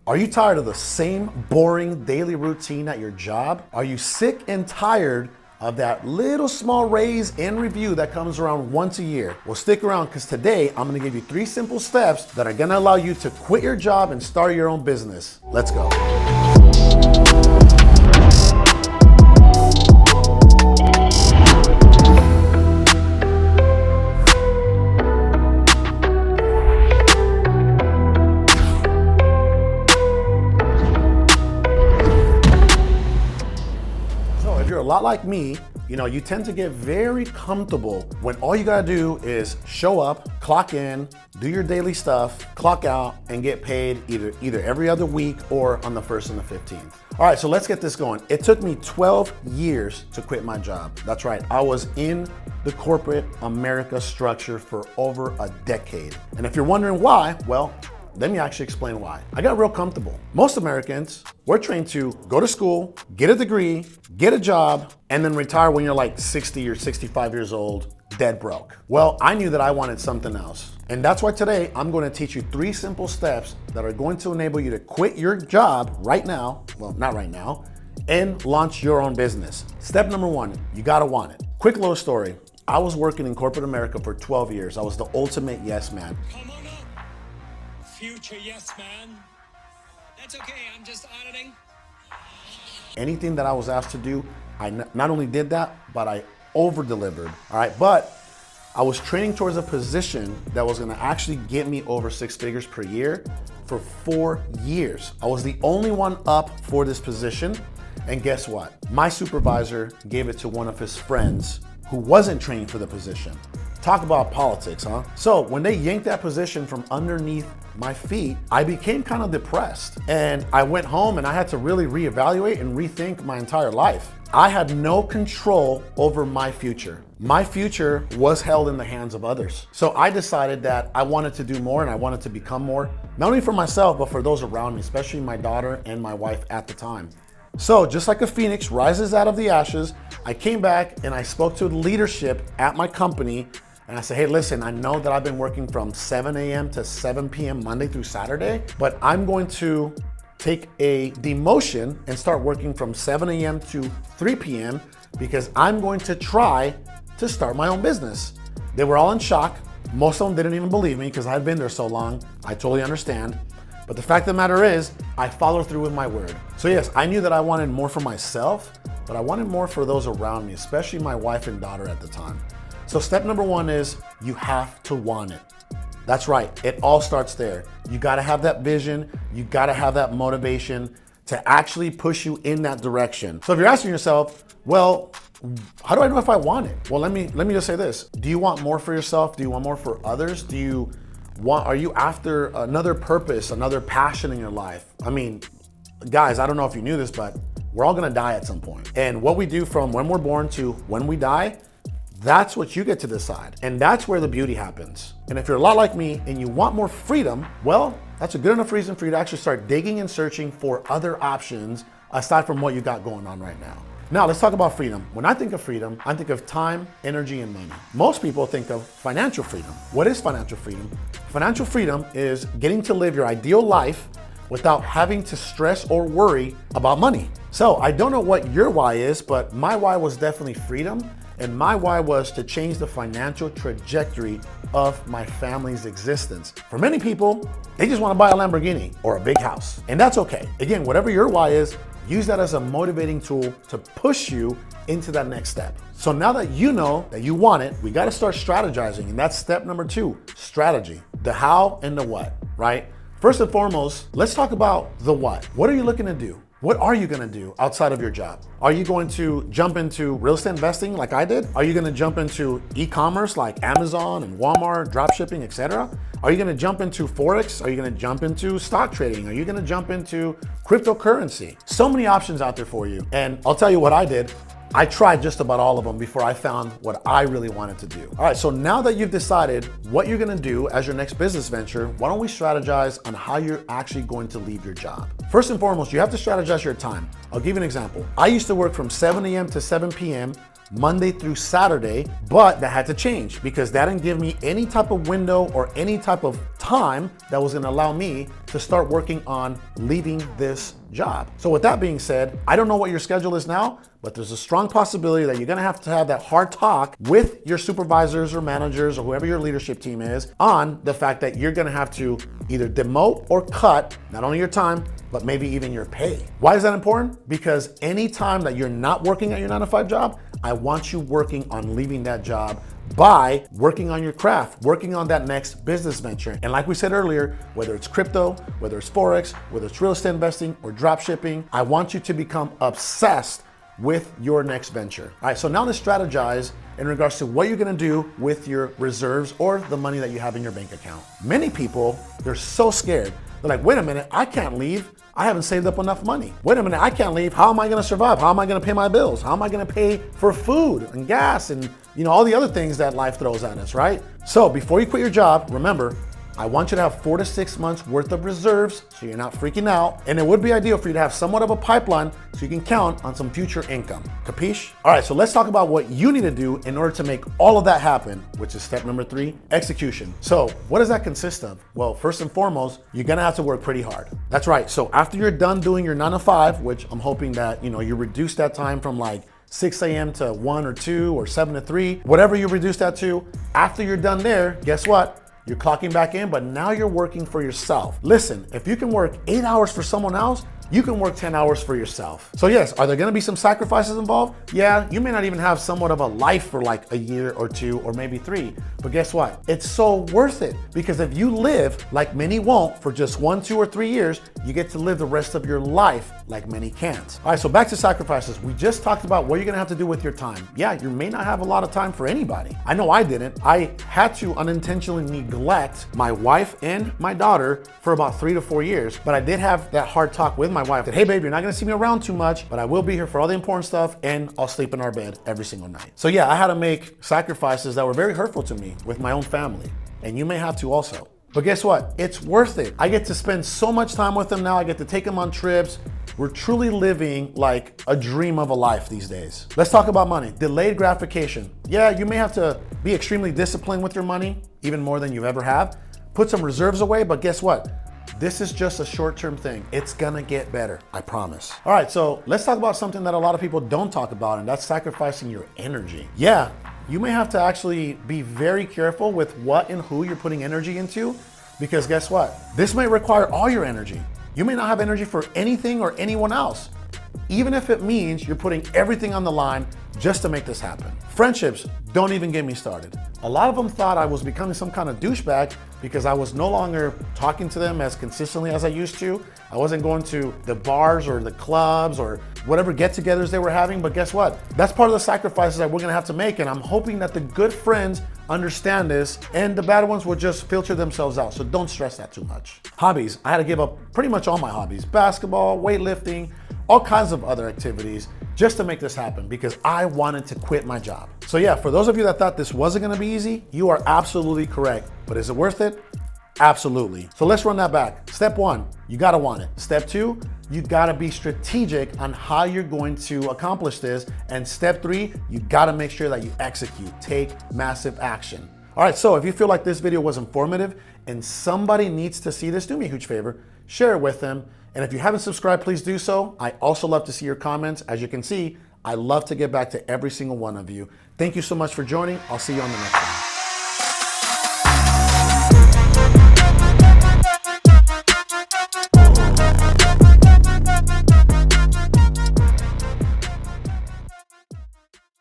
Are you tired of the same boring daily routine at your job? Are you sick and tired of that little small raise and review that comes around once a year? Well, stick around, because today I'm gonna give you 3 simple steps that are gonna allow you to quit your job and start your own business. Let's go. A lot like me, you tend to get very comfortable when all you gotta do is show up, clock in, do your daily stuff, clock out, and get paid either every other week or on the 1st and the 15th. All right, so let's get this going. It took me 12 years to quit my job. That's right, I was in the corporate America structure for over a decade. And if you're wondering why, well, let me actually explain why. I got real comfortable. Most Americans, we're trained to go to school, get a degree, get a job, and then retire when you're like 60 or 65 years old, dead broke. Well, I knew that I wanted something else. And that's why today I'm going to teach you 3 simple steps that are going to enable you to quit your job right now, well, not right now, and launch your own business. Step number 1, you gotta want it. Quick little story. I was working in corporate America for 12 years. I was the ultimate yes man. Future yes man. That's okay, I'm just auditing. Anything that I was asked to do, I not only did that, but I over-delivered, all right? But I was training towards a position that was gonna actually get me over 6 figures per year for 4 years. I was the only one up for this position, and guess what? My supervisor gave it to one of his friends who wasn't trained for the position. Talk about politics, huh? So when they yanked that position from underneath my feet, I became kind of depressed. And I went home and I had to really reevaluate and rethink my entire life. I had no control over my future. My future was held in the hands of others. So I decided that I wanted to do more and I wanted to become more, not only for myself, but for those around me, especially my daughter and my wife at the time. So just like a phoenix rises out of the ashes, I came back and I spoke to the leadership at my company. And I said, hey, listen, I know that I've been working from 7 a.m. to 7 p.m. Monday through Saturday, but I'm going to take a demotion and start working from 7 a.m. to 3 p.m. because I'm going to try to start my own business. They were all in shock. Most of them didn't even believe me because I had been there so long. I totally understand. But the fact of the matter is, I followed through with my word. So yes, I knew that I wanted more for myself, but I wanted more for those around me, especially my wife and daughter at the time. So step number 1 is you have to want it. That's right, it all starts there. You gotta have that vision, you gotta have that motivation to actually push you in that direction. So if you're asking yourself, well, how do I know if I want it? Well, let me just say this. Do you want more for yourself? Do you want more for others? Are you after another purpose, another passion in your life? I mean, guys, I don't know if you knew this, but we're all gonna die at some point. And what we do from when we're born to when we die, that's what you get to decide. And that's where the beauty happens. And if you're a lot like me and you want more freedom, well, that's a good enough reason for you to actually start digging and searching for other options aside from what you got going on right now. Now, let's talk about freedom. When I think of freedom, I think of time, energy, and money. Most people think of financial freedom. What is financial freedom? Financial freedom is getting to live your ideal life without having to stress or worry about money. So I don't know what your why is, but my why was definitely freedom. And my why was to change the financial trajectory of my family's existence. For many people, they just want to buy a Lamborghini or a big house, and that's okay. Again, whatever your why is, use that as a motivating tool to push you into that next step. So now that you know that you want it, we got to start strategizing, and that's step number 2, strategy. The how and the what, right? First and foremost, let's talk about the what. What are you looking to do? What are you gonna do outside of your job? Are you going to jump into real estate investing like I did? Are you gonna jump into e-commerce like Amazon and Walmart, drop shipping, etc.? Are you gonna jump into Forex? Are you gonna jump into stock trading? Are you gonna jump into cryptocurrency? So many options out there for you. And I'll tell you what I did. I tried just about all of them before I found what I really wanted to do. All right, so now that you've decided what you're gonna do as your next business venture, why don't we strategize on how you're actually going to leave your job? First and foremost, you have to strategize your time. I'll give you an example. I used to work from 7 a.m. to 7 p.m. Monday through Saturday, but that had to change because that didn't give me any type of window or any type of time that was gonna allow me to start working on leaving this job. So with that being said, I don't know what your schedule is now, but there's a strong possibility that you're gonna have to have that hard talk with your supervisors or managers or whoever your leadership team is on the fact that you're gonna have to either demote or cut not only your time, but maybe even your pay. Why is that important? Because any time that you're not working at your 9-to-5 job, I want you working on leaving that job by working on your craft, working on that next business venture. And like we said earlier, whether it's crypto, whether it's Forex, whether it's real estate investing or drop shipping, I want you to become obsessed with your next venture. All right, so now let's strategize in regards to what you're gonna do with your reserves or the money that you have in your bank account. Many people, they're so scared. They're like, wait a minute, I can't leave. I haven't saved up enough money. Wait a minute, I can't leave. How am I gonna survive? How am I gonna pay my bills? How am I gonna pay for food and gas and all the other things that life throws at us, right? So before you quit your job, remember, I want you to have 4 to 6 months worth of reserves so you're not freaking out. And it would be ideal for you to have somewhat of a pipeline so you can count on some future income. Capiche? All right, so let's talk about what you need to do in order to make all of that happen, which is step number 3, execution. So what does that consist of? Well, first and foremost, you're gonna have to work pretty hard. That's right, so after you're done doing your 9-to-5, which I'm hoping that you reduce that time from like 6 a.m. to 1 or 2 or 7 to 3, whatever you reduce that to, after you're done there, guess what? You're clocking back in, but now you're working for yourself. Listen, if you can work 8 hours for someone else, you can work 10 hours for yourself. So yes, are there gonna be some sacrifices involved? Yeah, you may not even have somewhat of a life for like a year or 2 or maybe 3, but guess what? It's so worth it because if you live like many won't for just 1, 2, or 3 years, you get to live the rest of your life like many can't. All right, so back to sacrifices. We just talked about what you're gonna have to do with your time. Yeah, you may not have a lot of time for anybody. I know I didn't. I had to unintentionally neglect my wife and my daughter for about 3 to 4 years, but I did have that hard talk with my wife that, hey babe, you're not gonna see me around too much, but I will be here for all the important stuff and I'll sleep in our bed every single night. So yeah, I had to make sacrifices that were very hurtful to me with my own family, and you may have to also. But guess what? It's worth it. I get to spend so much time with them now. I get to take them on trips. We're truly living like a dream of a life these days. Let's talk about money. Delayed gratification. Yeah, you may have to be extremely disciplined with your money, even more than you ever have. Put some reserves away, but guess what? This is just a short-term thing. It's gonna get better, I promise. All right, so let's talk about something that a lot of people don't talk about, and that's sacrificing your energy. Yeah, you may have to actually be very careful with what and who you're putting energy into, because guess what? This may require all your energy. You may not have energy for anything or anyone else, even if it means you're putting everything on the line just to make this happen. Friendships, don't even get me started. A lot of them thought I was becoming some kind of douchebag because I was no longer talking to them as consistently as I used to. I wasn't going to the bars or the clubs or whatever get-togethers they were having, but guess what? That's part of the sacrifices that we're gonna have to make, and I'm hoping that the good friends understand this and the bad ones will just filter themselves out, so don't stress that too much. Hobbies, I had to give up pretty much all my hobbies. Basketball, weightlifting, all kinds of other activities just to make this happen because I wanted to quit my job. So yeah, for those of you that thought this wasn't gonna be easy, you are absolutely correct. But is it worth it? Absolutely. So let's run that back. Step 1, you gotta want it. Step 2, you gotta be strategic on how you're going to accomplish this. And step 3, you gotta make sure that you execute, take massive action. All right, so if you feel like this video was informative and somebody needs to see this, do me a huge favor, share it with them. And if you haven't subscribed, please do so. I also love to see your comments. As you can see, I love to get back to every single one of you. Thank you so much for joining. I'll see you on the next one.